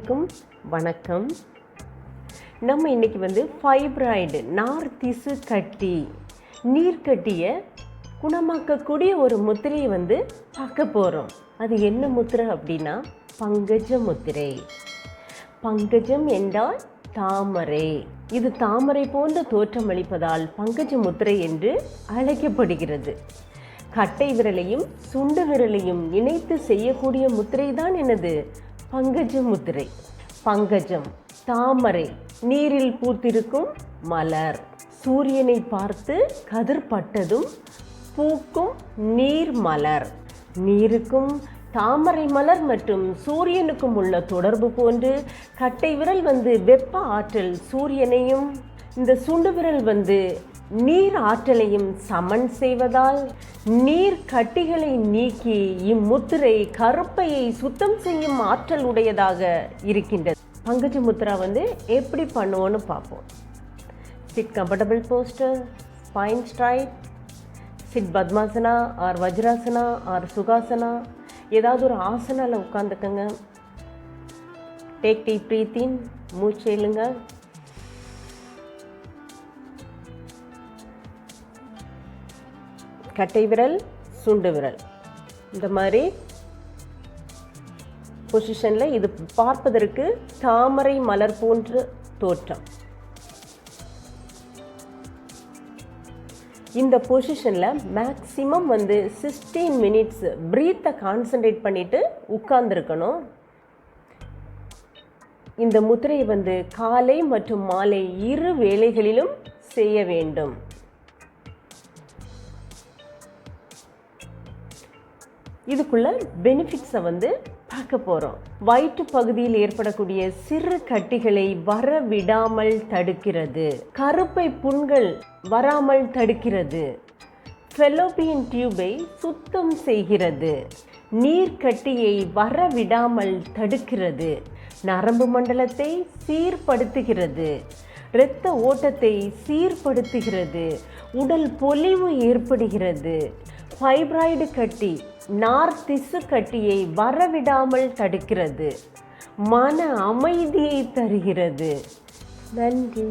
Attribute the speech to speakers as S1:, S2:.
S1: அனைவருக்கும் வணக்கம். நம்ம இன்னைக்கு ஃபைப்ராய்டு நார் திசு கட்டி நீர்க்கட்டியை குணமாக்கக்கூடிய ஒரு முத்திரையை பார்க்க போகிறோம். அது என்ன முத்திரை அப்படின்னா பங்கஜ முத்திரை. பங்கஜம் என்றால் தாமரை. இது தாமரை போன்ற தோற்றமளிப்பதால் பங்கஜ முத்திரை என்று அழைக்கப்படுகிறது. கட்டை விரலையும் சுண்டு விரலையும் இணைத்து செய்யக்கூடிய முத்திரை தான் என்னது? பங்கஜ முத்திரை. பங்கஜம் தாமரை, நீரில் பூத்திருக்கும் மலர். சூரியனை பார்த்து கதிர் பட்டதும் பூக்கும் நீர் மலர். நீருக்கும் தாமரை மலர் மற்றும் சூரியனுக்கும் உள்ள தொடர்பு போன்று கட்டை விரல் வெப்ப ஆற்றல் சூரியனையும், இந்த சுண்டு விரல் நீர் ஆற்றலையும் சமன் செய்வதால் நீர் கட்டிகளை நீக்கி இம்முத்திரை கருப்பையை சுத்தம் செய்யும் ஆற்றல் உடையதாக இருக்கின்றது. பங்கஜ முத்ரா எப்படி பண்ணுவோன்னு பார்ப்போம். Sit comfortable posture, spine straight, sit padmasana or vajrasana or sukhasana, ஏதாவது ஒரு ஆசனாவில் உட்காந்துக்கங்க. டேக் டீப் பிரீத் இன், மூச்சு இழுங்க. கட்டை விரல் சுண்டு விரல் இந்த மாதிரி பொசிஷனில் இது பார்ப்பதற்கு தாமரை மலர் போன்ற தோற்றம். இந்த பொசிஷனில் மேக்ஸிமம் 16 மினிட்ஸ் ப்ரீத்தை கான்சன்ட்ரேட் பண்ணிவிட்டு உட்கார்ந்துருக்கணும். இந்த முத்திரையை காலை மற்றும் மாலை இரு வேளைகளிலும் செய்ய வேண்டும். இதுக்குள்ள பெனிஃபிட்ஸை பார்க்க போகிறோம். வயிற்று பகுதியில் ஏற்படக்கூடிய சிறு கட்டிகளை வர விடாமல் தடுக்கிறது. கருப்பை புண்கள் வராமல் தடுக்கிறது. ஃபெலோப்பியன் டியூபை சுத்தம் செய்கிறது. நீர்க்கட்டியை வர விடாமல் தடுக்கிறது. நரம்பு மண்டலத்தை சீர்படுத்துகிறது. இரத்த ஓட்டத்தை சீர்படுத்துகிறது. உடல் பொலிவு ஏற்படுகிறது. ஃபைப்ராய்டு கட்டி நார் திசு கட்டியை வரவிடாமல் தடுக்கிறது. மன அமைதியை தருகிறது. நன்றி.